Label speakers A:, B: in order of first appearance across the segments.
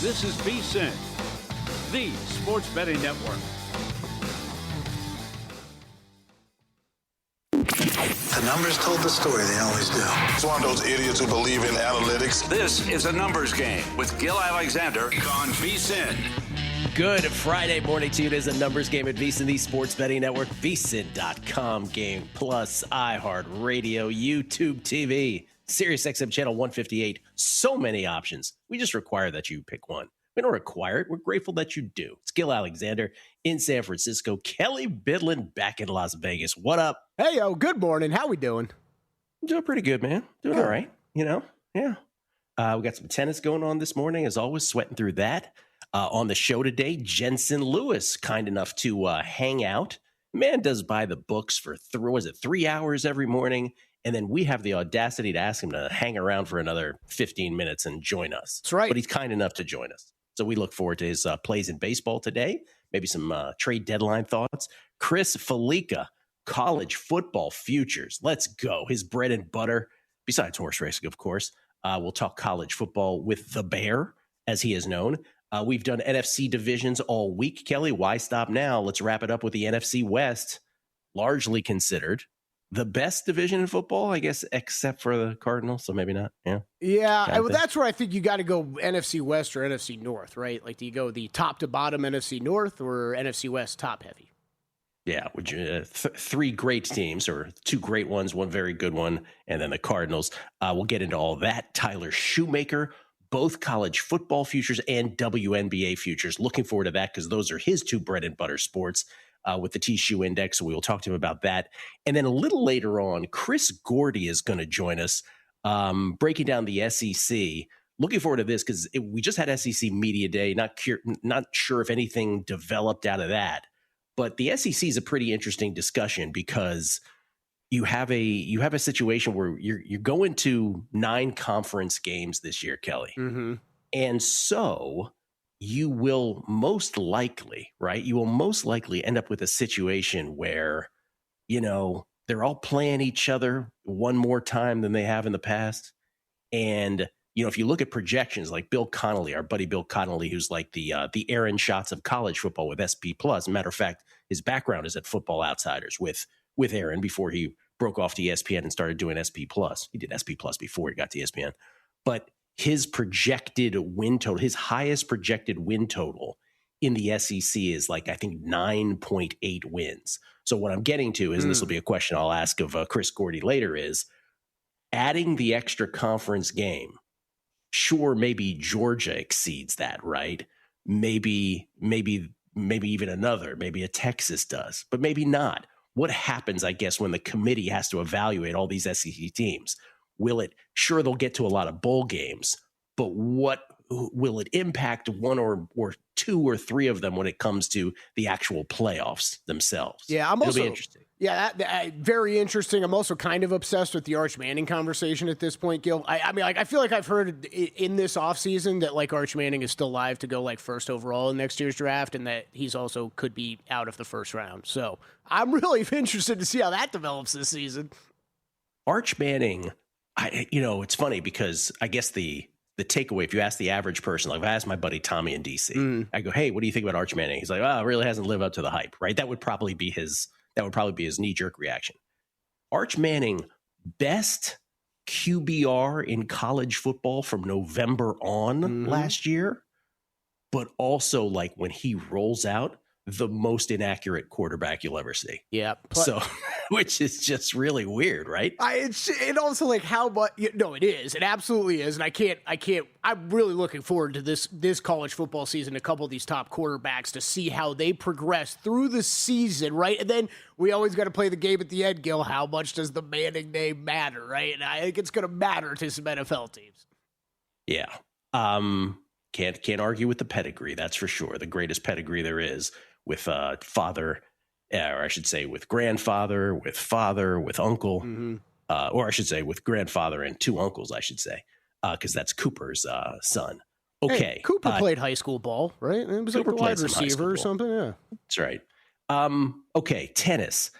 A: This is VSiN, the sports betting network.
B: The numbers told the story, they always do.
C: It's one of those idiots who believe in analytics.
A: This is a numbers game with Gill Alexander on VSiN.
D: Good Friday morning to you. It is a numbers game at VSiN, the sports betting network, VSiN.com, Game Plus, iHeartRadio, YouTube TV, SiriusXM channel 158. So many options. We just require that you pick one. We don't require it. We're grateful that you do. It's Gill Alexander in San Francisco. Kelley Bydlon back in Las Vegas. What up?
E: Hey, good morning. How we doing?
D: I'm doing pretty good, man. Doing all right. You know, yeah. We got some tennis going on this morning, as always, sweating through that. On the show today, Jensen Lewis, kind enough to hang out. Man does buy the books for 3 hours every morning. And then we have the audacity to ask him to hang around for another 15 minutes and join us.
E: That's right.
D: But he's kind enough to join us. So we look forward to his plays in baseball today, maybe some trade deadline thoughts. Chris Felica, college football futures. Let's go. His bread and butter, besides horse racing, of course. We'll talk college football with the Bear, as he is known. We've done NFC divisions all week, Kelley. Why stop now? Let's wrap it up with the NFC West, largely considered the best division in football, I guess, except for the Cardinals. So maybe not. Yeah.
E: Well, that's where I think you got to go NFC West or NFC North, right? Like, do you go the top to bottom NFC North or NFC West top heavy?
D: Yeah, would you, three great teams, or two great ones, one very good one, and then the Cardinals. We'll get into all that. Tyler Shoemaker, both college football futures and WNBA futures. Looking forward to that because those are his two bread and butter sports with the T-Shoe Index. So we will talk to him about that. And then a little later on, Chris Gordy is going to join us breaking down the SEC. Looking forward to this because we just had SEC Media Day. Not sure if anything developed out of that. But the SEC is a pretty interesting discussion because you have a situation where you're going to 9 conference games this year, Kelley.
E: Mm-hmm.
D: And so you will most likely, right? You will most likely end up with a situation where, you know, they're all playing each other one more time than they have in the past. And, you know, if you look at projections like Bill Connolly, our buddy Bill Connolly, who's like the Aaron Schatz of college football with SP Plus. Matter of fact, his background is at Football Outsiders with Aaron before he broke off to ESPN and started doing SP Plus. He did SP Plus before he got to ESPN. But his projected win total, his highest projected win total in the SEC is like, I think, 9.8 wins. So what I'm getting to is, and this will be a question I'll ask of Chris Gordy later, is adding the extra conference game. Sure, maybe Georgia exceeds that, right? Maybe even another, maybe a Texas does, but maybe not. What happens, I guess, when the committee has to evaluate all these SEC teams? Sure, they'll get to a lot of bowl games, but what will it impact one or two or three of them when it comes to the actual playoffs themselves?
E: Yeah,
D: It'll be interesting.
E: Yeah, that very interesting. I'm also kind of obsessed with the Arch Manning conversation at this point, Gil. I mean, like, I feel like I've heard in this offseason that, like, Arch Manning is still live to go, like, first overall in next year's draft, and that he's also could be out of the first round. So I'm really interested to see how that develops this season.
D: Arch Manning, it's funny because I guess the takeaway, if you ask the average person, like if I asked my buddy Tommy in DC, I go, hey, what do you think about Arch Manning? He's like, it really hasn't lived up to the hype, right? That would probably be his knee-jerk reaction. Arch Manning, best QBR in college football from November on last year, but also, like, when he rolls out, the most inaccurate quarterback you'll ever see.
E: Yeah.
D: So, which is just really weird, right?
E: It also, like, how much? No, it is. It absolutely is. And I'm really looking forward to this college football season. A couple of these top quarterbacks to see how they progress through the season, right? And then we always got to play the game at the end, Gil. How much does the Manning name matter, right? And I think it's going to matter to some NFL teams.
D: Yeah. Can't argue with the pedigree. That's for sure. The greatest pedigree there is. With father, or I should say with grandfather, with father, with uncle, or I should say with grandfather and two uncles, I should say, because that's Cooper's son. Okay.
E: Hey, Cooper played high school ball, right? It was
D: Cooper
E: like a wide receiver or something, yeah.
D: That's right. Okay, tennis.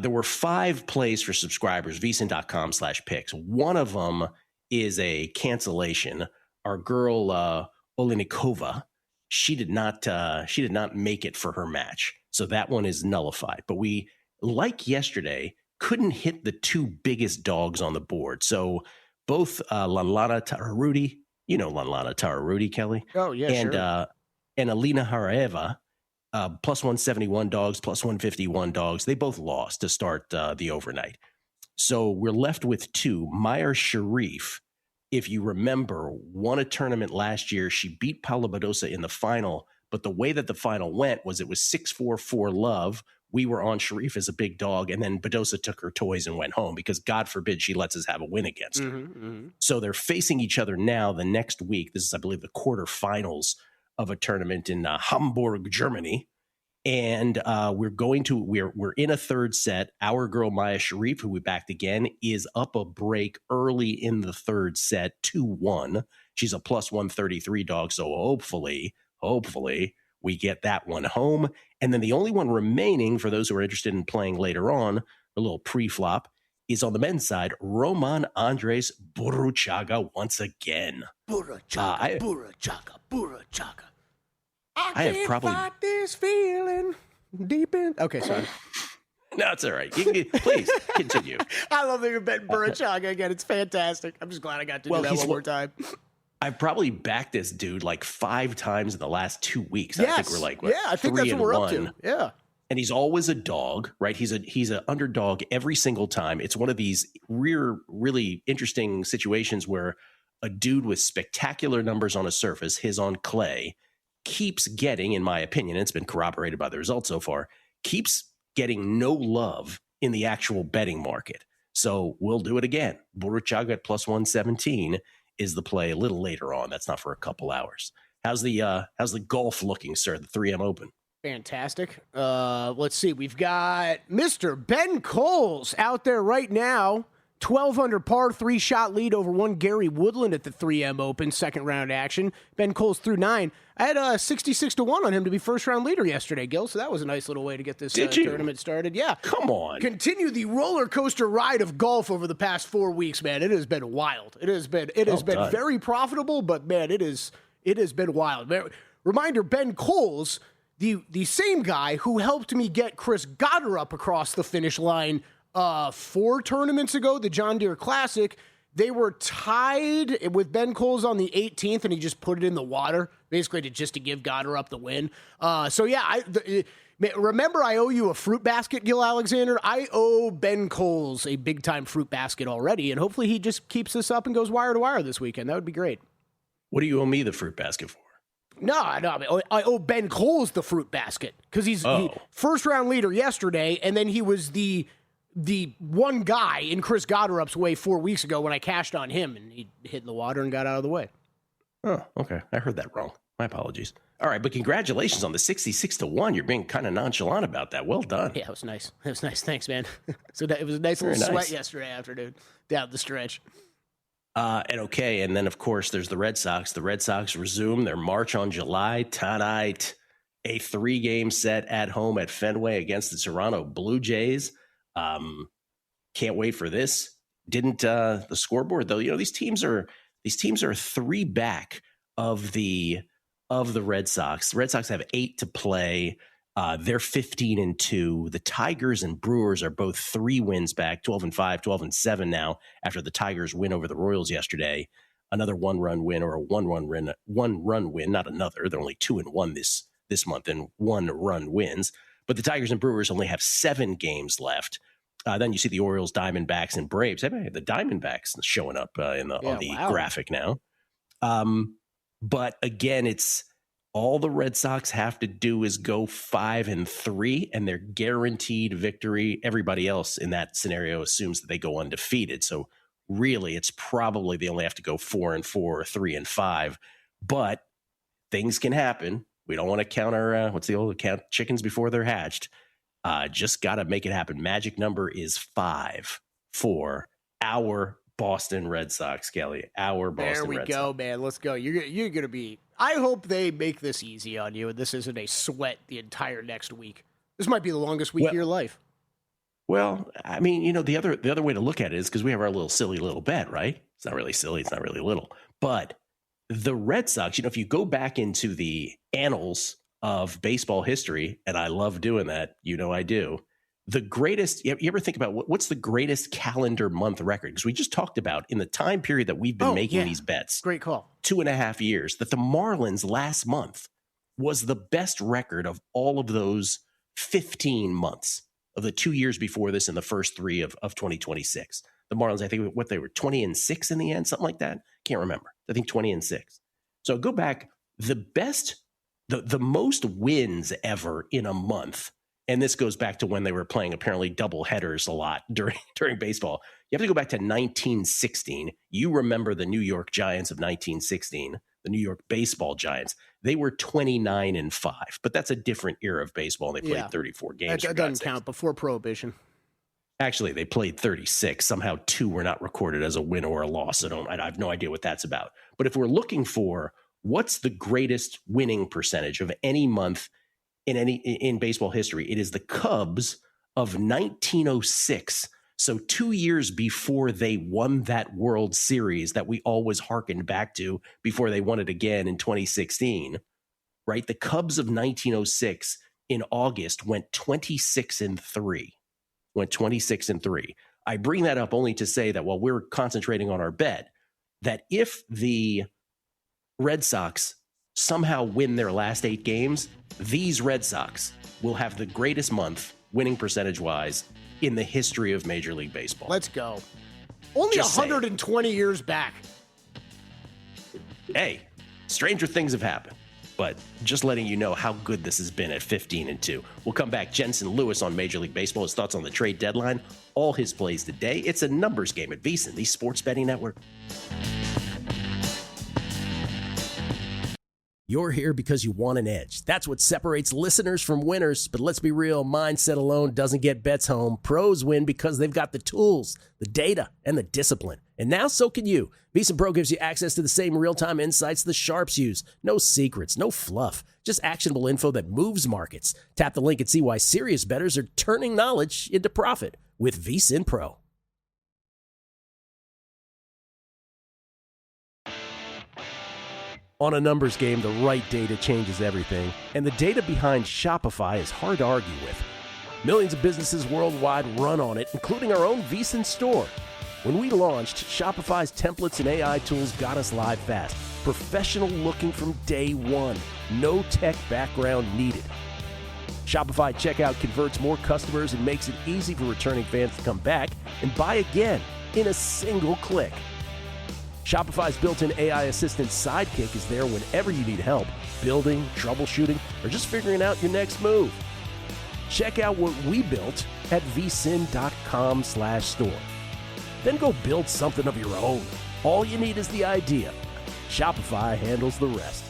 D: There were 5 plays for subscribers, vsin.com/picks. One of them is a cancellation. Our girl, Olenikova, she did not make it for her match. So that one is nullified. But we, like yesterday, couldn't hit the two biggest dogs on the board. So both Lanlana Tararudi, you know Lanlana Tararudi, Kelly.
E: Oh, yeah, sure.
D: And Alina Haraeva, plus 171 dogs, plus 151 dogs. They both lost to start the overnight. So we're left with two. Meyer Sharif, if you remember, won a tournament last year. She beat Paula Badosa in the final, but the way that the final went was it was 6-4 for love. We were on Sharif as a big dog, and then Badosa took her toys and went home because God forbid she lets us have a win against her. So they're facing each other now the next week. This is, I believe, the quarterfinals of a tournament in Hamburg, Germany. And we're in a third set. Our girl Maya Sharif, who we backed again, is up a break early in the third set, 2-1. She's a plus 133 dog, so hopefully we get that one home. And then the only one remaining, for those who are interested in playing later on, a little pre-flop, is on the men's side, Roman Andres Buruchaga once again.
E: Buruchaga.
D: I have probably
E: fight this feeling deep in. Okay, sorry.
D: No, it's all right. Please continue.
E: I love that you're betting Buruchaga again. It's fantastic. I'm just glad I got to do that one more time.
D: I've probably backed this dude like 5 times in the last 2 weeks.
E: Yes.
D: I think we're like,
E: I think that's what we're up to. Yeah.
D: And he's always a dog, right? He's an underdog every single time. It's one of these really interesting situations where a dude with spectacular numbers on a surface, his on clay, keeps getting, in my opinion, it's been corroborated by the results so far, keeps getting no love in the actual betting market. So we'll do it again. Buruchaga at plus 117 is the play a little later on. That's not for a couple hours. How's the golf looking, sir? The 3M Open.
E: Fantastic. Let's see. We've got Mr. Ben Coles out there right now. 12 under par, 3-shot lead over one Gary Woodland at the 3M Open, second round action. Ben Coles through 9. I had 66-1 on him to be first round leader yesterday, Gil, so that was a nice little way to get this tournament started. Yeah.
D: Come on.
E: Continue the roller coaster ride of golf over the past 4 weeks, man. It has been wild. It has been very profitable, but man, it has been wild. Reminder, Ben Coles, the same guy who helped me get Chris Goddard across the finish line 4 tournaments ago, the John Deere Classic. They were tied with Ben Coles on the 18th, and he just put it in the water, basically to give Goddard the win. Remember, I owe you a fruit basket, Gil Alexander. I owe Ben Coles a big-time fruit basket already, and hopefully he just keeps this up and goes wire to wire this weekend. That would be great.
D: What do you owe me the fruit basket for?
E: No, I owe Ben Coles the fruit basket because he's first-round leader yesterday, and then he was the one guy in Chris Goddard's way 4 weeks ago when I cashed on him, and he hit in the water and got out of the way.
D: Oh, okay. I heard that wrong. My apologies. All right, but congratulations on the 66-1. You're being kind of nonchalant about that. Well done.
E: Yeah, it was nice. It was nice. Thanks, man. So it was a nice little sweat yesterday afternoon down the stretch.
D: And then, of course, there's the Red Sox. The Red Sox resume their march on July tonight. A 3-game set at home at Fenway against the Toronto Blue Jays. Can't wait for this. Didn't the scoreboard though? You know, these teams are 3 back of the Red Sox. The Red Sox have 8 to play. They're 15-2. The Tigers and Brewers are both 3 wins back, 12-5, 12-7 now after the Tigers win over the Royals yesterday. Another 1-run win or a 1-run win, not another. They're only 2-1 this month and 1-run wins. But the Tigers and Brewers only have 7 games left. Then you see the Orioles, Diamondbacks, and Braves. The Diamondbacks showing up on the graphic now. But again, it's all the Red Sox have to do is go 5-3, and they're guaranteed victory. Everybody else in that scenario assumes that they go undefeated. So really, it's probably they only have to go 4-4 or 3-5. But things can happen. We don't want to count our count chickens before they're hatched. Just got to make it happen. Magic number is 5 for our Boston Red Sox, Kelly. Our Boston Red Sox. There we
E: go, man. Let's go. You're going to be – I hope they make this easy on you and this isn't a sweat the entire next week. This might be the longest week of your life.
D: Well, I mean, you know, the other way to look at it is because we have our silly little bet, right? It's not really silly. It's not really little. But the Red Sox, if you go back into the annals of baseball history, and I love doing that, I do, the greatest, you ever think about what's the greatest calendar month record? Because we just talked about in the time period that we've been making these bets.
E: Great call.
D: 2.5 years, that the Marlins last month was the best record of all of those 15 months of the 2 years before this and the first 3 of 2026. The Marlins, I think they were 20-6 in the end, something like that. Can't remember. I think 20-6. So go back, the best, the most wins ever in a month. And this goes back to when they were playing apparently double headers a lot during baseball. You have to go back to 1916. You remember the New York Giants of 1916, the New York baseball Giants. They were 29-5, but that's a different era of baseball. And they played 34 games.
E: That doesn't count before Prohibition.
D: Actually, they played 36. Somehow 2 were not recorded as a win or a loss. I have no idea what that's about. But if we're looking for what's the greatest winning percentage of any month in baseball history, it is the Cubs of 1906. So 2 years before they won that World Series that we always hearkened back to before they won it again in 2016, right? The Cubs of 1906 in August went 26-3. Went 26-3. I bring that up only to say that while we're concentrating on our bet, that if the Red Sox somehow win their last 8 games, these Red Sox will have the greatest month winning percentage-wise in the history of Major League Baseball.
E: Let's go. Only 120 years back.
D: Hey, stranger things have happened. But just letting you know how good this has been at 15-2. We'll come back. Jensen Lewis on Major League Baseball, his thoughts on the trade deadline, all his plays today. It's a numbers game at VSiN, the Sports Betting Network. You're here because you want an edge. That's what separates listeners from winners. But let's be real, mindset alone doesn't get bets home. Pros win because they've got the tools, the data, and the discipline. And now so can you. VSiN Pro gives you access to the same real-time insights the sharps use. No secrets, no fluff, just actionable info that moves markets. Tap the link and see why serious bettors are turning knowledge into profit with VSiN Pro. On a numbers game, the right data changes everything, and the data behind Shopify is hard to argue with. Millions of businesses worldwide run on it, including our own VSiN store. When we launched, Shopify's templates and AI tools got us live fast. Professional looking from day one. No tech background needed. Shopify checkout converts more customers and makes it easy for returning fans to come back and buy again in a single click. Shopify's built-in AI assistant Sidekick is there whenever you need help, building, troubleshooting, or just figuring out your next move. Check out what we built at vsin.com/store. Then go build something of your own. All you need is the idea. Shopify handles the rest.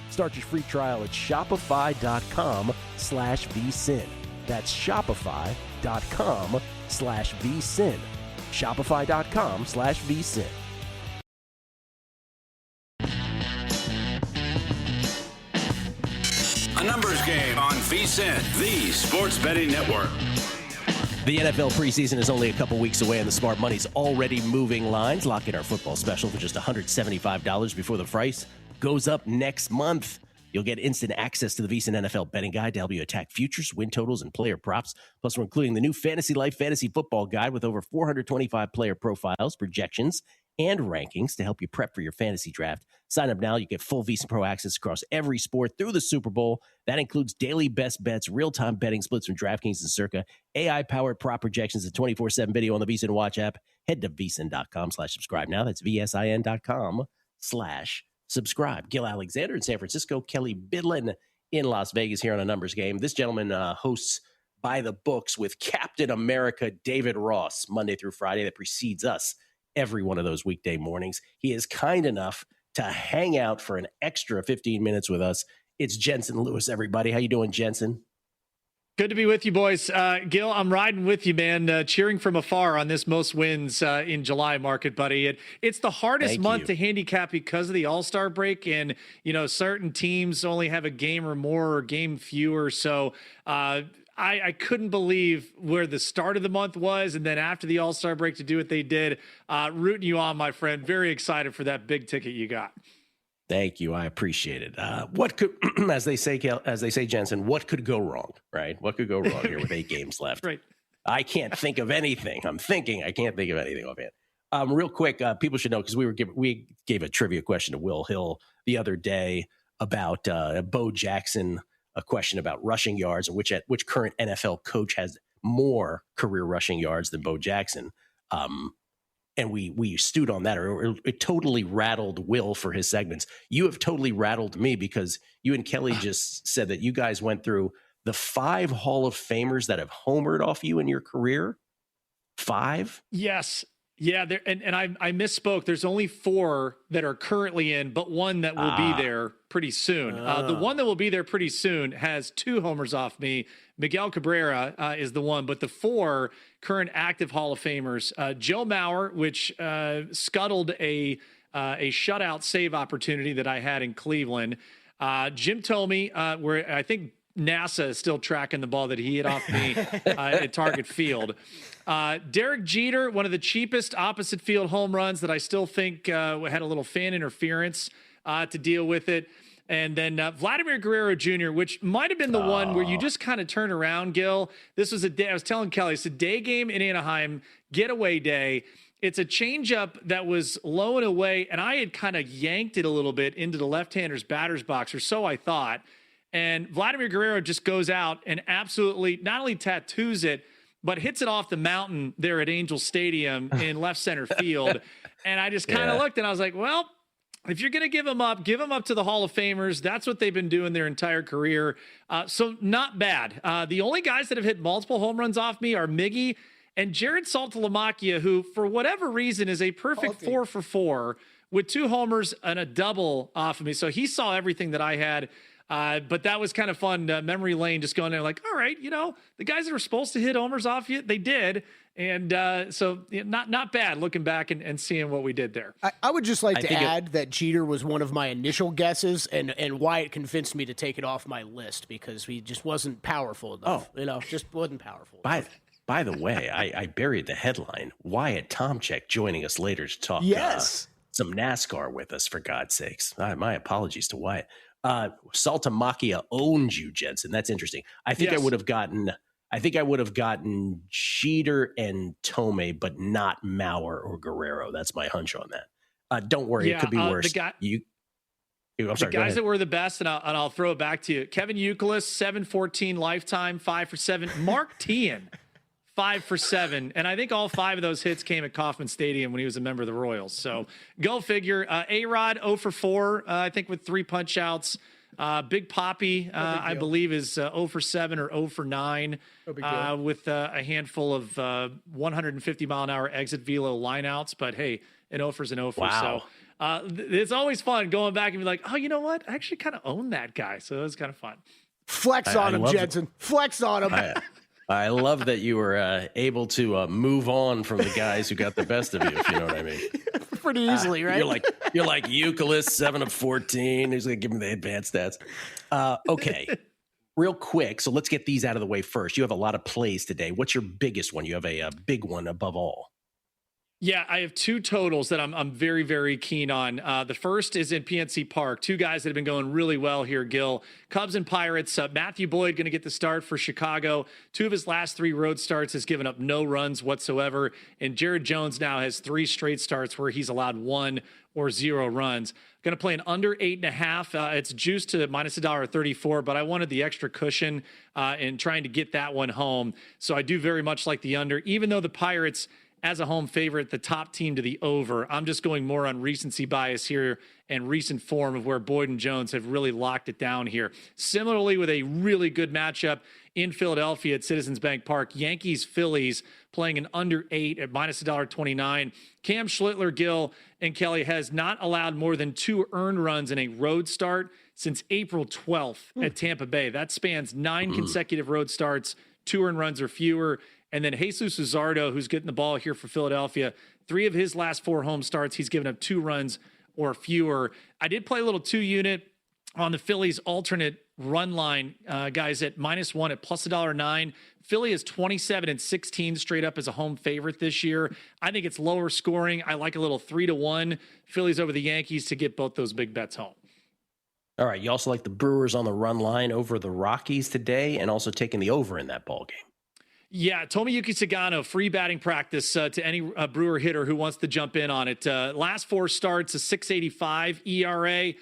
D: Start your free trial at shopify.com/vsin. That's shopify.com/vsin. Shopify.com/vsin.
A: A numbers game on VSiN, the Sports Betting Network.
D: The NFL preseason is only a couple weeks away, and the smart money's already moving lines. Lock in our football special for just $175 before the price goes up next month. You'll get instant access to the VSiN NFL betting guide to help you attack futures, win totals, and player props. Plus, we're including the new Fantasy Life Fantasy Football Guide with over 425 player profiles, projections, and rankings to help you prep for your fantasy draft. Sign up now. You get full VSiN Pro access across every sport through the Super Bowl. That includes daily best bets, real-time betting splits from DraftKings and Circa, AI-powered prop projections, and 24/7 video on the VSiN Watch app. Head to vsin.com/subscribe now. That's vsin.com/subscribe. Gil Alexander in San Francisco, Kelley Bydlon in Las Vegas here on a numbers game. This gentleman hosts By the Books with Captain America David Ross Monday through Friday that precedes us every one of those weekday mornings. He is kind enough to hang out for an extra 15 minutes with us. It's Jensen Lewis, everybody. How you doing, Jensen?
F: Good to be with you, boys. Gil, I'm riding with you, man, cheering from afar on this most wins in July market, buddy. It's the hardest month to handicap because of the All-Star break, and, certain teams only have a game or more or game fewer. So I couldn't believe where the start of the month was, and then after the All-Star break to do what they did. Rooting you on, my friend. Very excited for that big ticket you got.
D: Thank you. I appreciate it. What could, as they say, Jensen, what could go wrong, right? What could go wrong here with 8 games left?
F: Right.
D: I can't think of anything. I can't think of anything offhand. Real quick, people should know, because we gave a trivia question to Will Hill the other day about Bo Jackson, a question about rushing yards and which current NFL coach has more career rushing yards than Bo Jackson. And we stewed on that, or it totally rattled Will for his segments. You have totally rattled me, because you and Kelley just said that you guys went through the 5 Hall of Famers that have homered off you in your career. 5?
F: Yes. Yeah, and I misspoke. There's only 4 that are currently in, but one that will be there pretty soon. The one that will be there pretty soon has 2 homers off me. Miguel Cabrera is the one, but the 4 current active Hall of Famers, Joe Mauer, which scuttled a shutout save opportunity that I had in Cleveland. Jim Thome, where I think NASA is still tracking the ball that he hit off me at Target Field. Derek Jeter, one of the cheapest opposite field home runs that I still think had a little fan interference to deal with it. And then Vladimir Guerrero Jr., which might have been the one where you just kind of turn around, Gil. This was a day, I was telling Kelley, it's a day game in Anaheim, getaway day. It's a changeup that was low and away, and I had kind of yanked it a little bit into the left-hander's batter's box, or so I thought. And Vladimir Guerrero just goes out and absolutely not only tattoos it, but hits it off the mountain there at Angel Stadium in left center field. And I just kind of looked and I was like, well, if you're going to give them up to the Hall of Famers. That's what they've been doing their entire career. So not bad. The only guys that have hit multiple home runs off me are Miggy and Jared Saltalamacchia, who for whatever reason is a perfect 4 for 4 with 2 homers and a double off of me. So he saw everything that I had. But that was kind of fun. Memory lane, just going there like, all right, the guys that were supposed to hit homers off you, they did. And so not bad looking back and seeing what we did there.
E: I would just like to add that Jeter was one of my initial guesses, and Wyatt convinced me to take it off my list because he just wasn't powerful enough. Just wasn't powerful enough.
D: By the way, I buried the headline. Wyatt Tomczyk joining us later to talk some NASCAR with us, for God's sakes. My apologies to Wyatt. Saltalamacchia owned you, Jensen. That's interesting. I think I would have gotten Jeter and Thome, but not Mauer or Guerrero. That's my hunch on that. Don't worry, it could be worse.
F: The guys that were the best, and I'll throw it back to you. Kevin Youkilis, 7-14 lifetime, 5 for 7. Mark Teahan, 5 for 7. And I think all 5 of those hits came at Kauffman Stadium when he was a member of the Royals. So go figure. A-Rod, 0 for 4, I think with 3 punch outs. Big Papi, I believe, is 0 for 7 or 0 for 9 with a handful of 150-mile-an-hour exit velo lineouts. But, hey, an 0 for is an 0 for.
D: Wow.
F: So it's always fun going back and be like, oh, you know what? I actually kind of own that guy. So it was kind of fun.
E: Flex on him, Jensen. Flex on him.
D: I love that you were able to move on from the guys who got the best of you, if you know what I mean.
E: Pretty easily, right?
D: You're like Youkilis, 7 of 14. He's going to give him the advanced stats. Okay, real quick. So let's get these out of the way first. You have a lot of plays today. What's your biggest one? You have a big one above all.
F: Yeah, I have 2 totals that I'm very, very keen on. The first is in PNC Park. 2 guys that have been going really well here, Gil. Cubs and Pirates. Matthew Boyd going to get the start for Chicago. 2 of his last 3 road starts has given up no runs whatsoever. And Jared Jones now has 3 straight starts where he's allowed 1 or 0 runs. Going to play an under 8.5. It's juiced to minus $1.34, but I wanted the extra cushion in trying to get that one home. So I do very much like the under, even though the Pirates, as a home favorite, the top team to the over. I'm just going more on recency bias here and recent form of where Boyd and Jones have really locked it down here. Similarly, with a really good matchup in Philadelphia at Citizens Bank Park, Yankees-Phillies playing an under 8 at minus $1.29. Cam Schlittler, Gill, and Kelley has not allowed more than 2 earned runs in a road start since April 12th at Tampa Bay. That spans 9 consecutive road starts, 2 earned runs or fewer. And then Jesus Luzardo, who's getting the ball here for Philadelphia, 3 of his last 4 home starts, he's given up 2 runs or fewer. I did play a little 2-unit on the Phillies alternate run line, guys, at -1 at plus $1.09. Philly is 27-16 straight up as a home favorite this year. I think it's lower scoring. I like a little 3-1 Phillies over the Yankees to get both those big bets home.
D: All right. You also like the Brewers on the run line over the Rockies today, and also taking the over in that ball game.
F: Yeah, Tomoyuki Sagano, free batting practice to any Brewer hitter who wants to jump in on it. Last 4 starts, a 6.85 ERA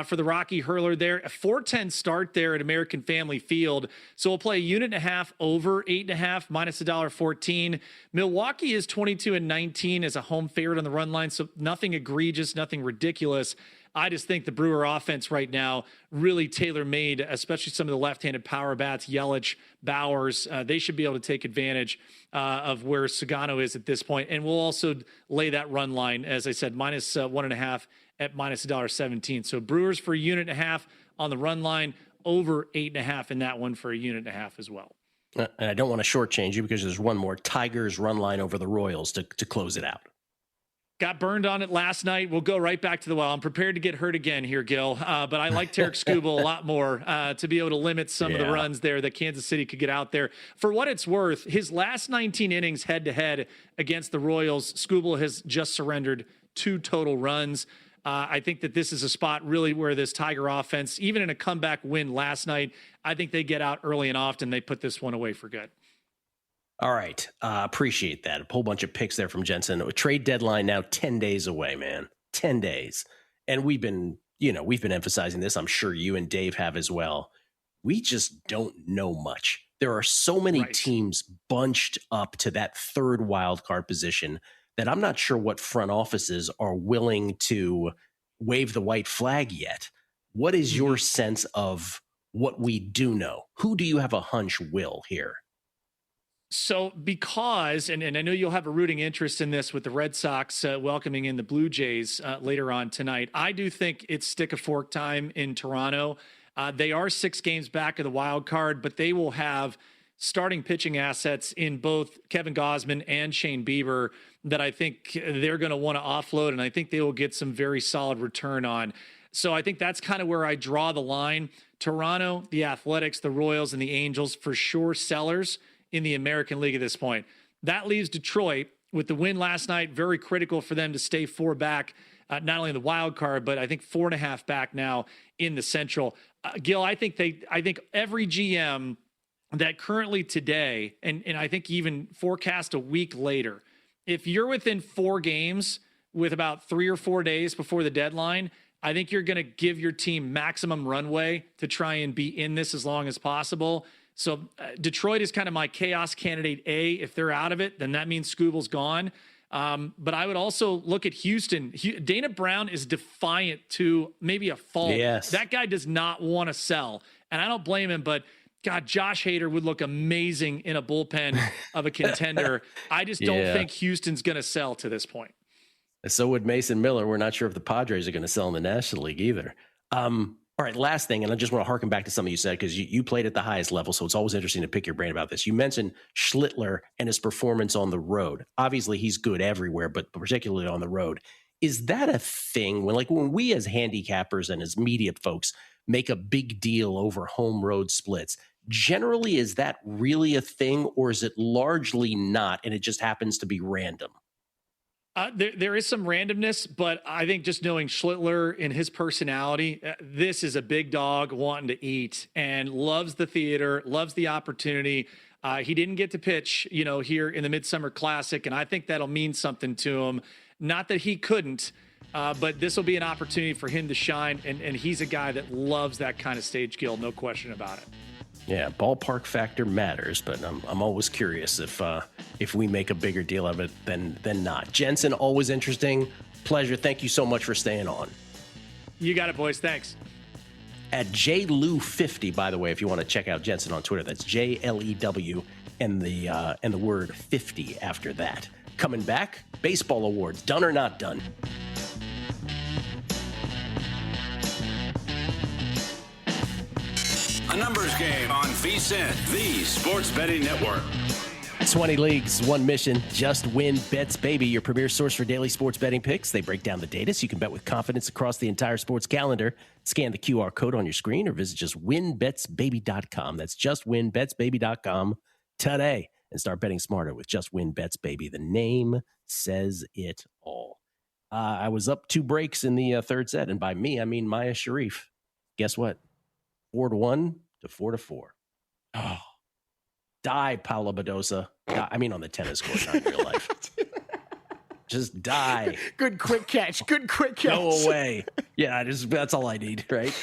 F: for the Rocky hurler there. A 4.10 start there at American Family Field. So we'll play 1.5 over 8.5, minus $1.14. Milwaukee is 22-19 as a home favorite on the run line, so nothing egregious, nothing ridiculous. I just think the Brewer offense right now really tailor-made, especially some of the left-handed power bats, Yelich, Bowers. They should be able to take advantage of where Sagano is at this point. And we'll also lay that run line, as I said, minus 1.5 at minus $1.17. So Brewers for 1.5 on the run line, over 8.5 in that one for 1.5 as well.
D: And I don't want to shortchange you because there's one more. Tigers run line over the Royals to close it out.
F: Got burned on it last night. We'll go right back to the well. I'm prepared to get hurt again here, Gil. But I like Tarek Skubal a lot more to be able to limit some of the runs there that Kansas City could get out there. For what it's worth, his last 19 innings head-to-head against the Royals, Skubal has just surrendered 2 total runs. I think that this is a spot really where this Tiger offense, even in a comeback win last night, I think they get out early and often. They put this one away for good.
D: All right. Appreciate that. A whole bunch of picks there from Jensen. A trade deadline now 10 days away, man. 10 days. And we've been emphasizing this. I'm sure you and Dave have as well. We just don't know much. There are so many teams bunched up to that third wild card position that I'm not sure what front offices are willing to wave the white flag yet. What is your sense of what we do know? Who do you have a hunch will here?
F: So because, and I know you'll have a rooting interest in this with the Red Sox welcoming in the Blue Jays later on tonight, I do think it's stick a fork time in Toronto. They are 6 games back of the wild card, but they will have starting pitching assets in both Kevin Gausman and Shane Bieber that I think they're going to want to offload, and I think they will get some very solid return on. So I think that's kind of where I draw the line. Toronto, the Athletics, the Royals, and the Angels for sure sellers in the American League at this point. That leaves Detroit with the win last night, very critical for them to stay 4 back, not only in the wild card, but I think 4.5 back now in the Central. Gil, I think every GM that currently today, and I think even forecast a week later, if you're within 4 games with about 3 or 4 days before the deadline, I think you're going to give your team maximum runway to try and be in this as long as possible. So Detroit is kind of my chaos candidate A. If they're out of it, then that means Skubal's gone. But I would also look at Houston. Dana Brown is defiant to maybe a fault.
D: Yes.
F: That guy does not want to sell. And I don't blame him, but God, Josh Hader would look amazing in a bullpen of a contender. I just don't think Houston's going to sell to this point.
D: So would Mason Miller. We're not sure if the Padres are going to sell in the National League either. All right, last thing, and I just want to harken back to something you said because you played at the highest level, so it's always interesting to pick your brain about this. You mentioned Schlittler and his performance on the road. Obviously, he's good everywhere, but particularly on the road. Is that a thing when we as handicappers and as media folks make a big deal over home road splits? Generally, is that really a thing, or is it largely not, and it just happens to be random?
F: There is some randomness, but I think just knowing Schlittler and his personality, this is a big dog wanting to eat and loves the theater, loves the opportunity. He didn't get to pitch, here in the Midsummer Classic, and I think that'll mean something to him. Not that he couldn't, but this will be an opportunity for him to shine, and he's a guy that loves that kind of stage, Gil, no question about it.
D: Yeah, ballpark factor matters, but I'm always curious if we make a bigger deal of it than not. Jensen, always interesting. Pleasure. Thank you so much for staying on.
F: You got it, boys. Thanks.
D: At JLew50, by the way, if you want to check out Jensen on Twitter, that's JLEW and the word 50 after that. Coming back, baseball awards, done or not done.
A: A numbers game on VSiN, the Sports Betting Network.
D: 20 leagues, one mission, just win bets, baby. Your premier source for daily sports betting picks. They break down the data so you can bet with confidence across the entire sports calendar. Scan the QR code on your screen or visit justwinbetsbaby.com. That's justwinbetsbaby.com today and start betting smarter with Just Win Bets, baby. The name says it all. I was up 2 breaks in the third set, and by me, I mean Maya Sharif. Guess what? 4-1 to 4-4. Oh, die, Paula Badosa. I mean, on the tennis court, not in real life. Just die.
E: Good quick catch. Good quick catch.
D: Go away. Yeah, that's all I need, right?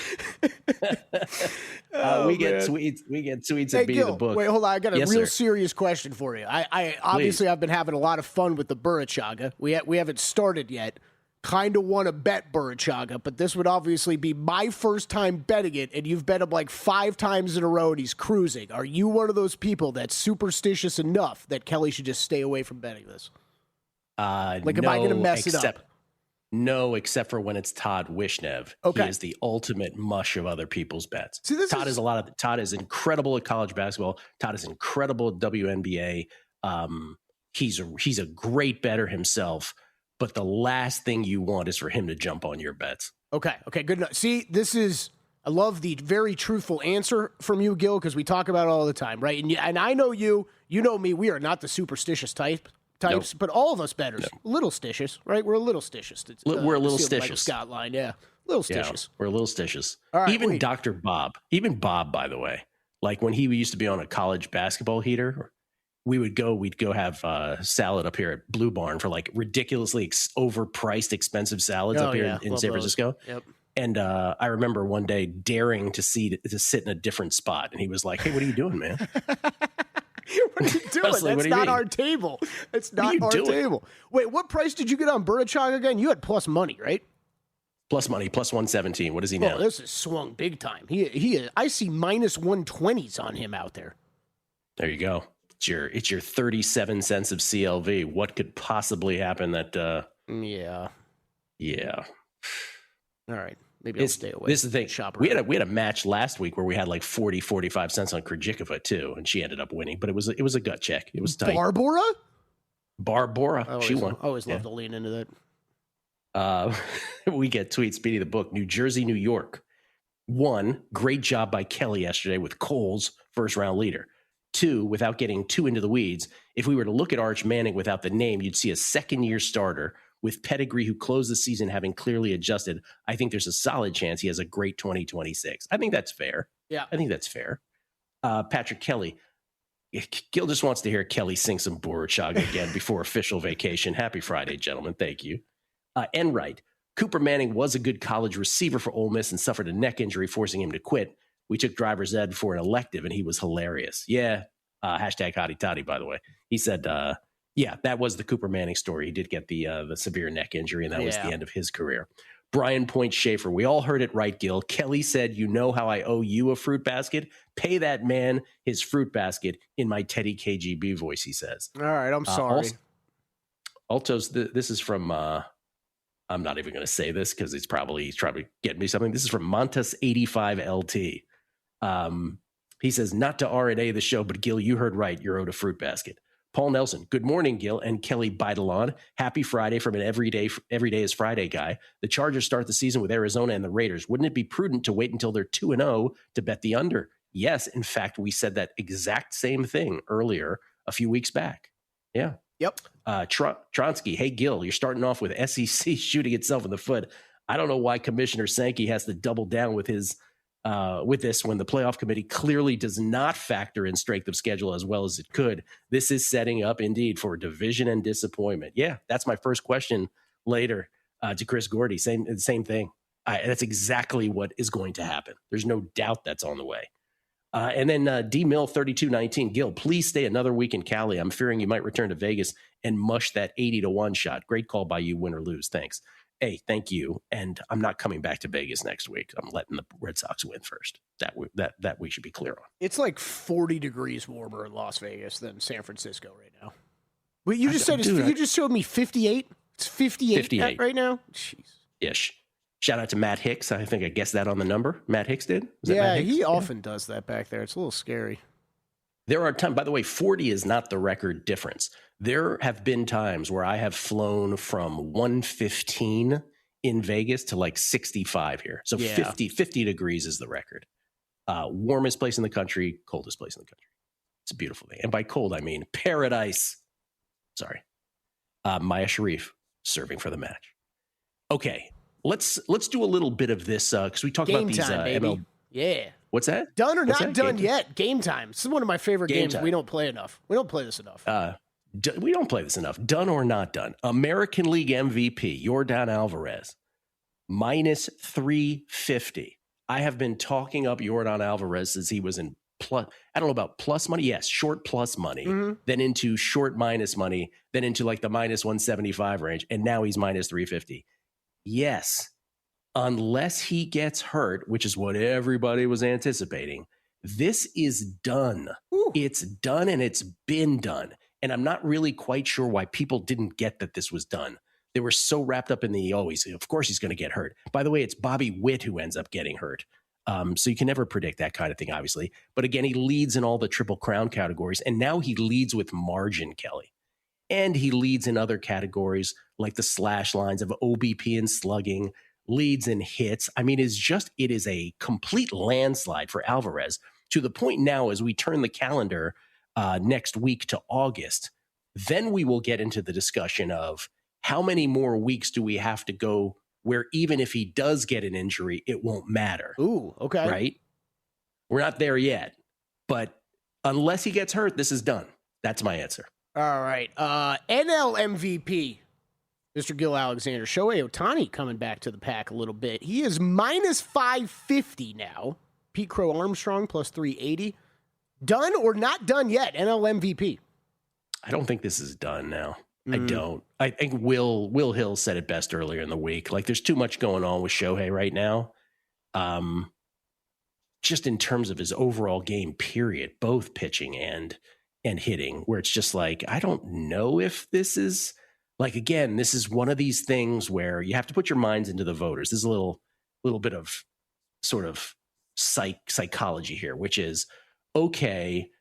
D: We get tweets at Be
E: Gil,
D: the Book.
E: Wait, hold on. I got a
D: Yes,
E: real
D: sir.
E: serious question for you. I obviously I've been having a lot of fun with the Burachaga. We haven't started yet. Kind of want to bet Burachaga, but this would obviously be my first time betting it, and you've bet him like 5 times in a row, and he's cruising. Are you one of those people that's superstitious enough that Kelley should just stay away from betting this? Am I going to mess it up?
D: No, except for when it's Todd Wishnev.
E: Okay.
D: He is the ultimate mush of other people's bets.
E: See,
D: Todd is incredible at college basketball. Todd is incredible at WNBA. He's a great bettor himself. But the last thing you want is for him to jump on your bets.
E: Okay, good enough. See, I love the very truthful answer from you, Gil, because we talk about it all the time, right? And I know you know me, we are not the superstitious types,
D: Nope.
E: but all of us bettors, a little stitious, right? We're a little stitious.
D: We're a little
E: steal the Michael
D: stitious.
E: Scott line, yeah. Little stitious.
D: Yeah, we're a little stitious.
E: All right,
D: even
E: wait.
D: Dr. Bob, by the way, like when he used to be on a college basketball heater, we'd go have salad up here at Blue Barn for like ridiculously overpriced, expensive salads up here in San Francisco.
E: Yep.
D: And I remember one day daring to sit in a different spot. And he was like, "Hey, what are you doing, man?"
E: What are you doing?
D: Leslie,
E: That's not our table. It's not our table. Wait, what price did you get on Burachaga again? You had plus money, right?
D: Plus money, plus 117. What is he now?
E: Oh, this is swung big time. He is. I see minus 120s on him out there.
D: There you go. It's your 37 cents of CLV. What could possibly happen that
E: Yeah. All right. Maybe I'll stay away.
D: This is the thing.
E: Shop
D: we had a match last week where we had like 40, 45 cents on Krejcikova too, and she ended up winning. But it was a gut check. It was tight. Barbora. She won.
E: I always love to lean into
D: that. We get tweets. Speedy the Book. New Jersey, New York. 1, great job by Kelley yesterday with Cole's first round leader. 2, without getting too into the weeds, if we were to look at Arch Manning without the name, you'd see a second-year starter with pedigree who closed the season having clearly adjusted. I think there's a solid chance he has a great 2026. I think that's fair.
E: Yeah.
D: I think that's fair. Patrick Kelley. Gil just wants to hear Kelley sing some Burachaga again before official vacation. Happy Friday, gentlemen. Thank you. Enright. Cooper Manning was a good college receiver for Ole Miss and suffered a neck injury, forcing him to quit. We took driver's ed for an elective, and he was hilarious. Yeah. Hashtag hottie toddy, by the way. He said, yeah, that was the Cooper Manning story. He did get the severe neck injury, and that was the end of his career. Brian Point Schaefer. We all heard it right, Gil. Kelley said, "You know how I owe you a fruit basket? Pay that man his fruit basket," in my Teddy KGB voice, he says.
E: All right, I'm sorry.
D: Altos, this is from... I'm not even going to say this because he's probably getting me something. This is from Montes85LT. He says, "Not to R&A the show, but Gil, you heard right. You're owed a fruit basket." Paul Nelson. Good morning, Gil and Kelley Bydlon. Happy Friday from an every day is Friday guy. The Chargers start the season with Arizona and the Raiders. Wouldn't it be prudent to wait until they're 2-0 to bet the under? Yes. In fact, we said that exact same thing earlier a few weeks back. Yeah.
E: Yep.
D: Tronsky, hey, Gil, you're starting off with SEC shooting itself in the foot. I don't know why Commissioner Sankey has to double down with his with this when the playoff committee clearly does not factor in strength of schedule as well as it could. This is setting up indeed for division and disappointment. Yeah, that's my first question later to Chris Gordy. Same thing. That's exactly what is going to happen. There's no doubt that's on the way. And then D Mill 3219, Gil, please stay another week in Cali. I'm fearing you might return to Vegas and mush that 80-1 shot. Great call by you, win or lose. Thanks. Hey, thank you. And I'm not coming back to Vegas next week. I'm letting the Red Sox win first. That we should be clear on.
E: It's like 40 degrees warmer in Las Vegas than San Francisco right now. Wait, you just you just showed me 58. It's 58 right now. Jeez.
D: Ish. Shout out to Matt Hicks. I think I guessed that on the number. Matt Hicks did.
E: Yeah, he often does that back there. It's a little scary.
D: There are times, by the way, 40 is not the record difference. There have been times where I have flown from 115 in Vegas to like 65 here. So 50 degrees is the record. Warmest place in the country, coldest place in the country. It's a beautiful thing. And by cold, I mean paradise. Sorry. Maya Sharif serving for the match. Okay, let's do a little bit of this because we talked about these MLB.
E: Yeah.
D: What's that?
E: Done or
D: What's
E: not
D: that?
E: done yet? Game time. This is one of my favorite games.
D: Time.
E: We don't play enough. We don't play this enough.
D: We don't play this enough. Done or not done? American League MVP, Yordan Alvarez, minus 350. I have been talking up Yordan Alvarez since he was in plus. I don't know about plus money. Yes, short plus money, then into short minus money, then into like the minus 175 range. And now he's minus 350. Yes. Unless he gets hurt, which is what everybody was anticipating, this is done. Ooh. It's done and it's been done. And I'm not really quite sure why people didn't get that this was done. They were so wrapped up in of course he's going to get hurt. By the way, it's Bobby Witt who ends up getting hurt. So you can never predict that kind of thing, obviously. But again, he leads in all the Triple Crown categories. And now he leads with margin, Kelly. And he leads in other categories like the slash lines of OBP and slugging, leads and hits. I mean, it is a complete landslide for Alvarez to the point now as we turn the calendar next week to August, then we will get into the discussion of how many more weeks do we have to go where even if he does get an injury, it won't matter.
E: Ooh, okay.
D: Right? We're not there yet, but unless he gets hurt, this is done. That's my answer.
E: All right. NL MVP. Mr. Gill Alexander, Shohei Ohtani coming back to the pack a little bit. He is minus 550 now. Pete Crow Armstrong plus 380. Done or not done yet? NL MVP.
D: I don't think this is done now. I don't. I think Will Hill said it best earlier in the week. Like there's too much going on with Shohei right now. Just in terms of his overall game, period, both pitching and hitting, where it's just like, I don't know if this is. Like, again, this is one of these things where you have to put your minds into the voters. There's a little bit of sort of psychology here, which is, okay,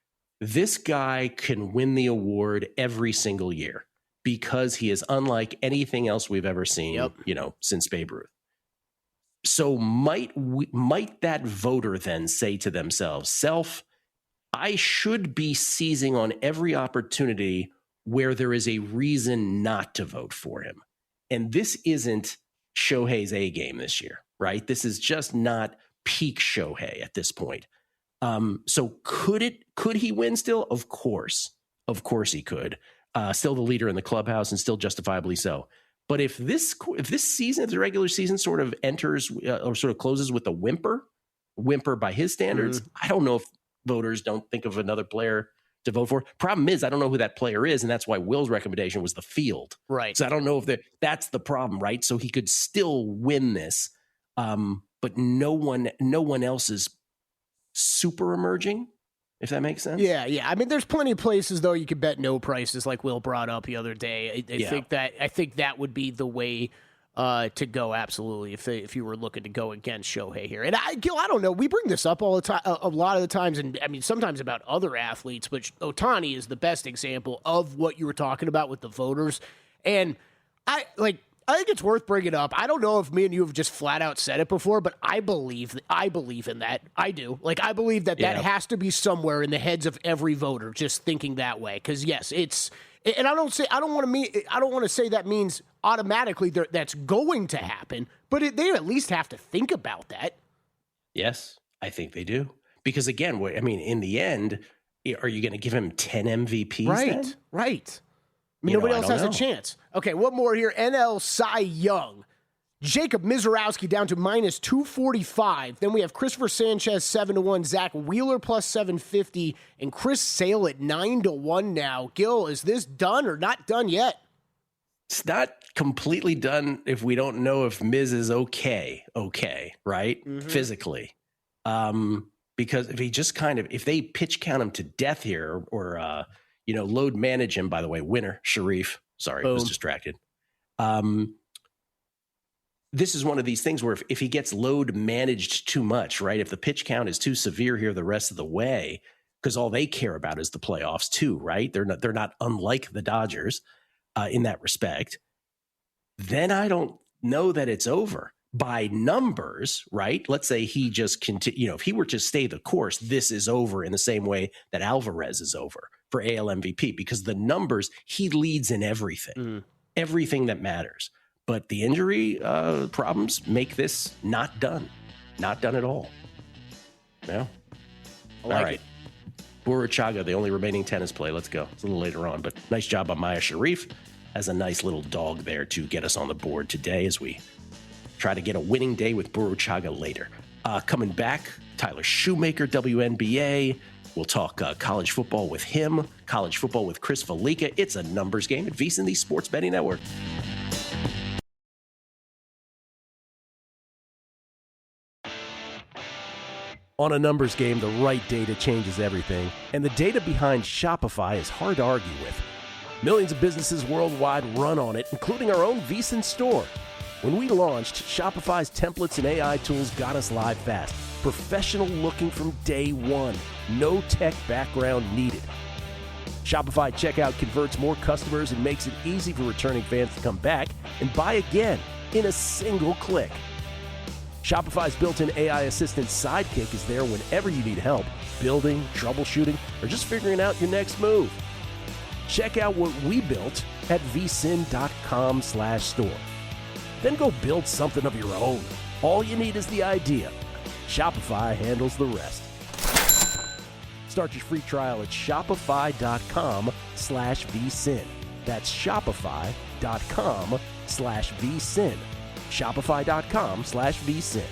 D: this guy can win the award every single year because he is unlike anything else we've ever seen, since Babe Ruth. So might that voter then say to themselves, I should be seizing on every opportunity where there is a reason not to vote for him. And this isn't Shohei's A game this year, right? This is just not peak Shohei at this point. So could he win still? Of course he could. Still the leader in the clubhouse and still justifiably so. But if this season, if the regular season sort of enters or sort of closes with a whimper by his standards, I don't know if voters don't think of another player to vote for. Problem is, I don't know who that player is, and that's why Will's recommendation was the field.
E: Right.
D: So I don't know if that's the problem, right? So he could still win this, but no one else is super emerging, if that makes sense.
E: Yeah. I mean, there's plenty of places though you could bet no prices, like Will brought up the other day. I think that would be the way to go, absolutely, if you were looking to go against Shohei here. And Gil, I don't know. We bring this up all the time, a lot of the times, and I mean sometimes about other athletes, but Ohtani is the best example of what you were talking about with the voters. And I think it's worth bringing up. I don't know if me and you have just flat out said it before, but I believe in that. I do. I believe that has to be somewhere in the heads of every voter, just thinking that way. Because yes, it's. And I don't want to say that means automatically that's going to happen, but they at least have to think about that.
D: Yes, I think they do. Because again, in the end, are you going to give him 10 MVPs?
E: Right. Nobody else has a chance. Okay, one more here. NL Cy Young. Jacob Mizorowski down to minus 245. Then we have Christopher Sanchez 7-1, Zach Wheeler plus 750, and Chris Sale at 9-1 now. Gil, is this done or not done yet?
D: It's not completely done if we don't know if Miz is okay, right? Physically. Because if he just if they pitch count him to death here or load manage him, by the way, winner, Sharif. Sorry, I was distracted. This is one of these things where if he gets load managed too much, right? If the pitch count is too severe here the rest of the way, because all they care about is the playoffs too, right? They're not unlike the Dodgers in that respect. Then I don't know that it's over. By numbers, right? Let's say he just if he were to stay the course, this is over in the same way that Alvarez is over for AL MVP, because the numbers, he leads in everything, everything that matters. But the injury problems make this not done at all. Yeah. All right. Burruchaga, the only remaining tennis play. Let's go. It's a little later on, but nice job on Maya Sharif. Has a nice little dog there to get us on the board today as we try to get a winning day with Burruchaga later. Coming back, Tyler Shoemaker, WNBA. We'll talk college football with him, college football with Chris Felica. It's a numbers game at VSiN, the Sports Betting Network.
G: On a numbers game, the right data changes everything, and the data behind Shopify is hard to argue with. Millions of businesses worldwide run on it, including our own VSiN store. When we launched, Shopify's templates and AI tools got us live fast. Professional looking from day one. No tech background needed. Shopify checkout converts more customers and makes it easy for returning fans to come back and buy again in a single click. Shopify's built-in AI assistant Sidekick is there whenever you need help, building, troubleshooting, or just figuring out your next move. Check out what we built at vsin.com/store. Then go build something of your own. All you need is the idea. Shopify handles the rest. Start your free trial at shopify.com/vsin. That's shopify.com/vsin. Shopify.com/vsin.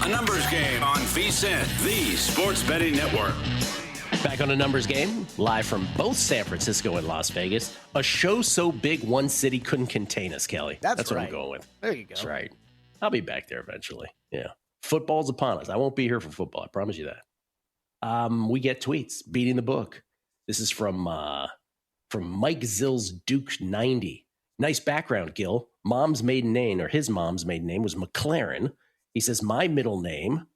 A: A numbers game on VSiN, the Sports Betting Network.
D: Back on a numbers game, live from both San Francisco and Las Vegas. A show so big one city couldn't contain us, Kelly.
E: That's
D: what
E: right.
D: I'm going with.
E: There you go.
D: That's right. I'll be back there eventually. Yeah. Football's upon us. I won't be here for football. I promise you that. We get tweets beating the book. This is from Mike Zill's Duke 90. Nice background, Gill. Mom's maiden name, or his mom's maiden name, was McLaren. He says, my middle name,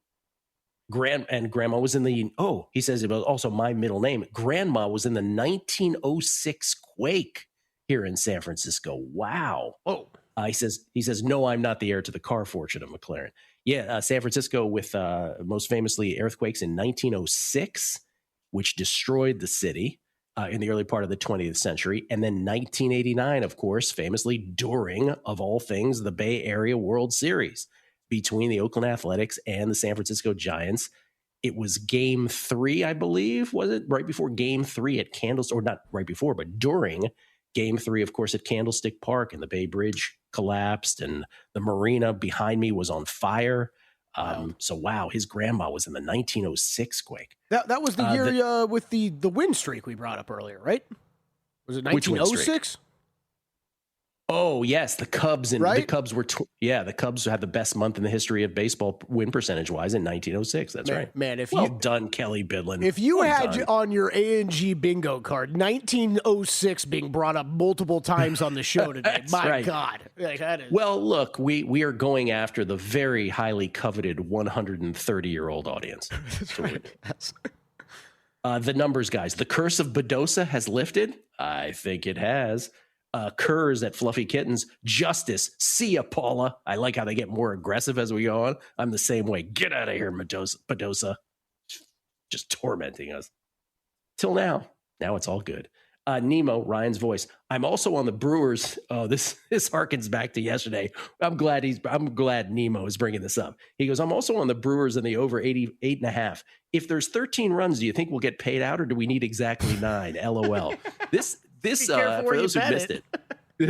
D: grandma was in the, he says it was also my middle name. Grandma was in the 1906 quake here in San Francisco. Wow. Oh, he says, no, I'm not the heir to the car fortune of McLaren. Yeah. San Francisco with most famously earthquakes in 1906, which destroyed the city in the early part of the 20th century. And then 1989, of course, famously during, of all things, the Bay Area World Series between the Oakland Athletics and the San Francisco Giants. It was game 3, I believe, was it? Right before game 3 at Candlestick, or not right before, but during game 3, of course, at Candlestick Park, and the Bay Bridge collapsed and the marina behind me was on fire. So, wow, his grandma was in the 1906 quake.
E: That was the year with the win streak we brought up earlier, right? Was it 1906?
D: Oh, yes, the Cubs and
E: right?
D: the Cubs were the Cubs had the best month in the history of baseball win percentage wise in 1906. That's right.
E: Man,
D: done, Kelley Bydlon.
E: If you had on your A&G bingo card 1906 being brought up multiple times on the show today, my God. Like, that is...
D: Well, look, we are going after the very highly coveted 130-year-old audience.
E: That's right. Yes.
D: The numbers, guys. The curse of Bedosa has lifted. I think it has. Kurz at Fluffy Kittens. Justice. See ya, Paula. I like how they get more aggressive as we go on. I'm the same way. Get out of here, Bedosa. Just tormenting us. Till now. Now it's all good. Nemo, Ryan's voice. I'm also on the Brewers. Oh, this harkens back to yesterday. I'm glad Nemo is bringing this up. He goes, I'm also on the Brewers in the over 88.5. If there's 13 runs, do you think we'll get paid out, or do we need exactly 9? LOL. This for those who missed it,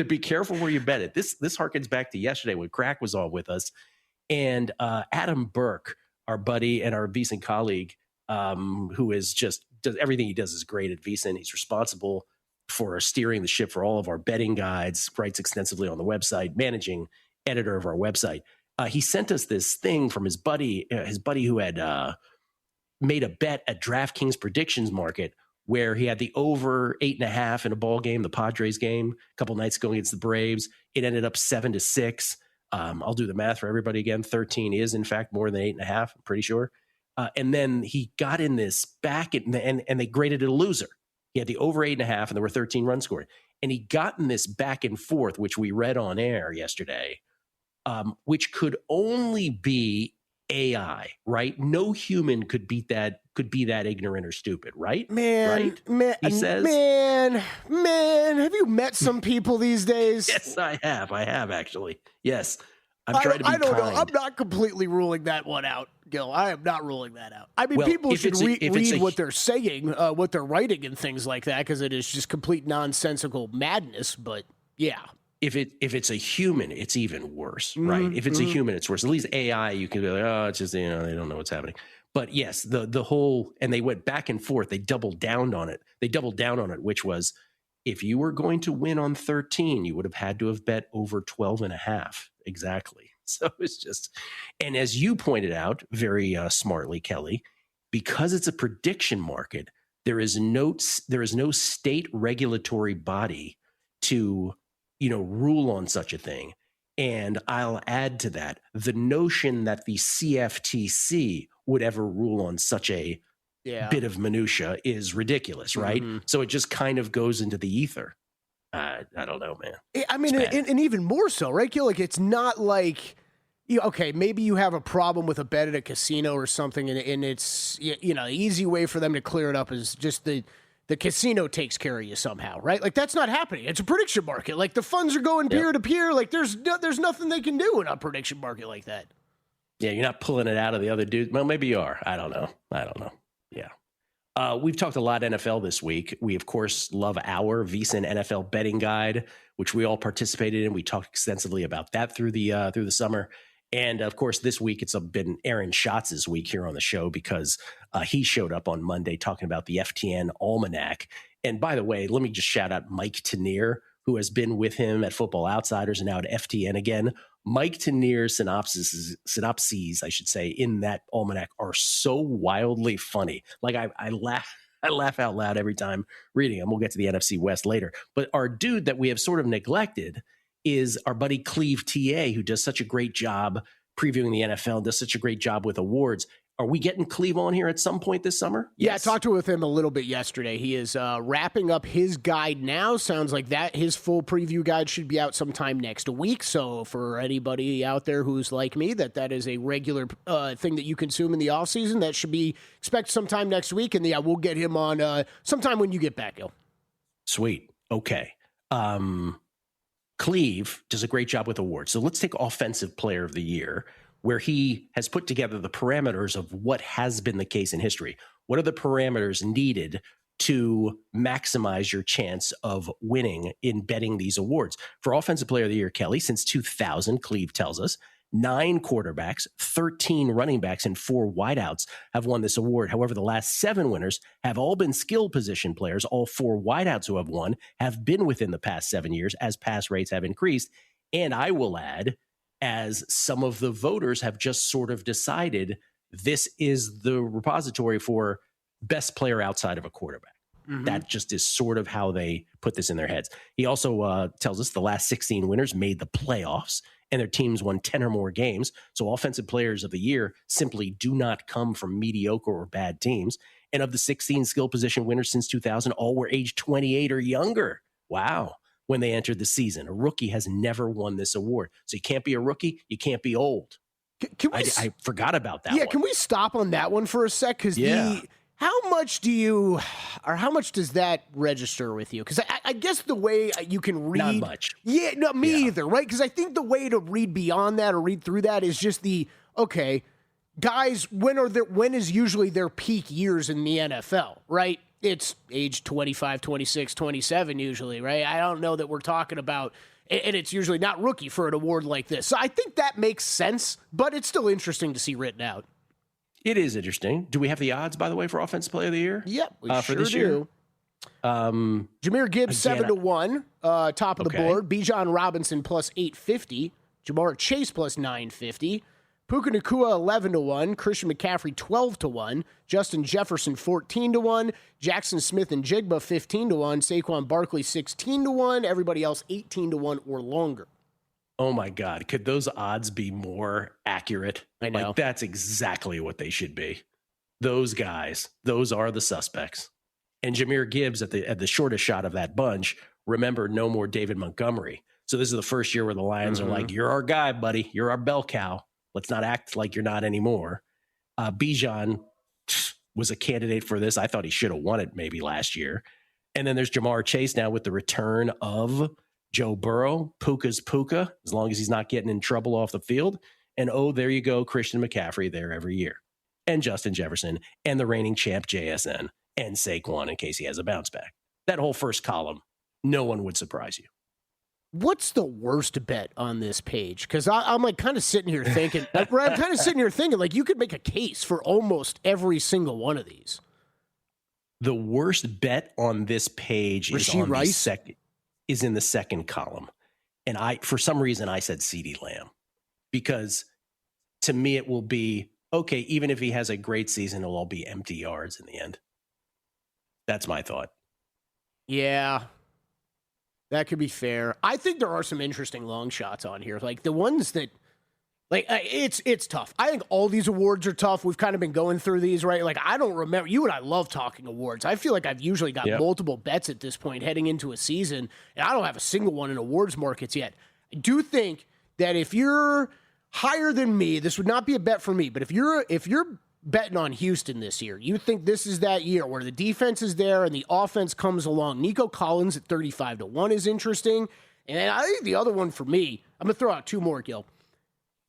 D: be careful where you bet it. This harkens back to yesterday when Crack was on with us, and Adam Burke, our buddy and our VSiN colleague, who is just does everything he does is great at VSiN. He's responsible for steering the ship for all of our betting guides, writes extensively on the website, managing editor of our website. He sent us this thing from his buddy who had made a bet at DraftKings predictions market where he had the over 8.5 in a ball game, the Padres game, a couple nights ago against the Braves. It ended up 7-6. I'll do the math for everybody again. 13 is, in fact, more than 8.5, I'm pretty sure. And then he got in this back, and they graded it a loser. He had the over 8.5, and there were 13 runs scored. And he got in this back and forth, which we read on air yesterday, which could only be AI, right? No human could be that ignorant or stupid, right?
E: Man,
D: he says,
E: man, have you met some people these days?
D: Yes, I have actually. Yes. I'm trying to be
E: I don't
D: kind.
E: know. I'm not completely ruling that one out, Gil. I am not ruling that out. I mean,
D: Well,
E: people
D: if
E: should
D: it's a- if it's
E: read
D: a-
E: what they're saying, what they're writing and things like that, because it is just complete nonsensical madness. But yeah.
D: If it's a human, it's even worse, right? If it's a human, it's worse. At least AI, you can be like, oh, it's just, they don't know what's happening. But yes, the whole, and they went back and forth. They doubled down on it. Which was, if you were going to win on 13, you would have had to have bet over 12.5. Exactly. So it's just, and as you pointed out very smartly, Kelley, because it's a prediction market, there is no state regulatory body to rule on such a thing. And I'll add to that the notion that the CFTC would ever rule on such a bit of minutia is ridiculous, right? So it just kind of goes into the ether. I don't know, man.
E: I mean, and even more so, right, Gil? Like, it's not like, okay, maybe you have a problem with a bet at a casino or something, and it's, the easy way for them to clear it up is just the casino takes care of you somehow, right? Like, that's not happening. It's a prediction market. Like, the funds are going peer to peer. Like, there's nothing they can do in a prediction market like that.
D: Yeah, you're not pulling it out of the other dude. Well, maybe you are. I don't know. Yeah. We've talked a lot NFL this week. We, of course, love our VSiN NFL betting guide, which we all participated in. We talked extensively about that through the summer. And, of course, this week it's been Aaron Schatz's week here on the show because he showed up on Monday talking about the FTN Almanac. And, by the way, let me just shout out Mike Tenier, who has been with him at Football Outsiders and now at FTN again. Mike Tenier's synopses, I should say, in that almanac are so wildly funny. Like I laugh out loud every time reading them. We'll get to the NFC West later. But our dude that we have sort of neglected is our buddy Cleve TA, who does such a great job previewing the NFL, does such a great job with awards. Are we getting Cleve on here at some point this summer?
E: Yeah, I talked with him a little bit yesterday. He is wrapping up his guide now. Sounds like his full preview guide should be out sometime next week. So for anybody out there who's like me, that is a regular thing that you consume in the offseason, that should be expect sometime next week. And yeah, we'll get him on sometime when you get back, Gil.
D: Sweet. Okay. Cleve does a great job with awards. So let's take Offensive Player of the Year, where he has put together the parameters of what has been the case in history. What are the parameters needed to maximize your chance of winning in betting these awards? For Offensive Player of the Year, Kelley, since 2000, Cleve tells us, 9 quarterbacks, 13 running backs, and 4 wideouts have won this award. However, the last 7 winners have all been skill position players. All 4 wideouts who have won have been within the past 7 years as pass rates have increased. And I will add, as some of the voters have just sort of decided this is the repository for best player outside of a quarterback. That just is sort of how they put this in their heads. He also tells us the last 16 winners made the playoffs and their teams won 10 or more games. So Offensive Players of the Year simply do not come from mediocre or bad teams. And of the 16 skill position winners since 2000, all were aged 28 or younger. Wow. When they entered the season, a rookie has never won this award. So you can't be a rookie. You can't be old. I forgot about that.
E: Yeah.
D: One.
E: Can we stop on that one for a sec? Because how much does that register with you? Because I guess the way you can read,
D: not much.
E: Yeah, no, me either, right? Because I think the way to read beyond that or read through that is just guys, when is usually their peak years in the NFL, right? It's age 25, 26, 27 usually, right? I don't know that we're talking about, and it's usually not rookie for an award like this. So I think that makes sense, but it's still interesting to see written out.
D: It is interesting. Do we have the odds, by the way, for Offensive Player of the Year?
E: Yep, we
D: for this year?
E: Jahmyr Gibbs, again, 7-1, top of the board. Bijan Robinson plus 850. Jamar Chase plus 950. Puka Nacua 11-1, Christian McCaffrey 12-1, Justin Jefferson 14-1, Jackson Smith and Jigba 15-1, Saquon Barkley 16-1, everybody else 18-1 or longer.
D: Oh my God. Could those odds be more accurate?
E: I know.
D: Like, that's exactly what they should be. Those guys, those are the suspects. And Jahmyr Gibbs at the shortest shot of that bunch, remember, no more David Montgomery. So this is the first year where the Lions are like, you're our guy, buddy. You're our bell cow. Let's not act like you're not anymore. Bydlon was a candidate for this. I thought he should have won it maybe last year. And then there's Jamar Chase now with the return of Joe Burrow. Puka's Puka, as long as he's not getting in trouble off the field. And there you go, Christian McCaffrey there every year. And Justin Jefferson and the reigning champ JSN and Saquon in case he has a bounce back. That whole first column, no one would surprise you.
E: What's the worst bet on this page? Because I'm like kind of sitting here thinking, like you could make a case for almost every single one of these.
D: The worst bet on this page is in the second column. And for some reason, I said CeeDee Lamb. Because to me, it will be, okay, even if he has a great season, it'll all be empty yards in the end. That's my thought.
E: Yeah. That could be fair. I think there are some interesting long shots on here. Like the ones that, like, it's tough. I think all these awards are tough. We've kind of been going through these, right? Like, I don't remember. You and I love talking awards. I feel like I've usually got multiple bets at this point heading into a season, and I don't have a single one in awards markets yet. I do think that if you're higher than me, this would not be a bet for me, but if you're betting on Houston this year, you think this is that year where the defense is there and the offense comes along. Nico Collins at 35-1 is interesting. And I think the other one for me, I'm going to throw out two more, Gil.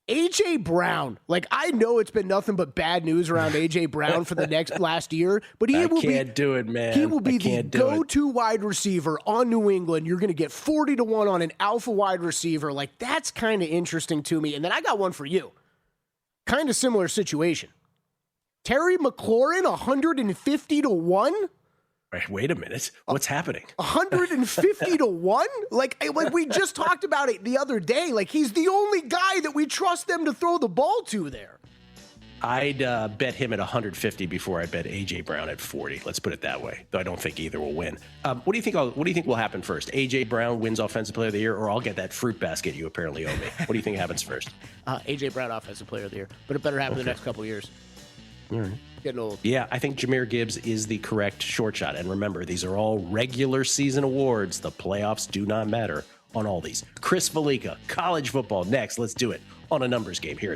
E: A.J. Brown. Like, I know it's been nothing but bad news around A.J. Brown for the last year, but he will
D: do it, man.
E: He will be the go-to wide receiver on New England. You're going to get 40-1 on an alpha wide receiver. Like, that's kind of interesting to me. And then I got one for you. Kind of similar situation. Terry McLaurin, 150-1?
D: Wait a minute. What's happening?
E: 150-1? Like we just talked about it the other day. Like, he's the only guy that we trust them to throw the ball to there.
D: I'd bet him at 150 before I bet A.J. Brown at 40. Let's put it that way. Though I don't think either will win. What do you think will happen first? A.J. Brown wins Offensive Player of the Year, or I'll get that fruit basket you apparently owe me? What do you think happens first?
E: A.J. Brown Offensive Player of the Year, but it better happen the next couple of years.
D: All right.
E: Getting old.
D: Yeah, I think Jahmyr Gibbs is the correct short shot. And remember, these are all regular season awards. The playoffs do not matter on all these. Chris Felica, college football next. Let's do it on a numbers game here.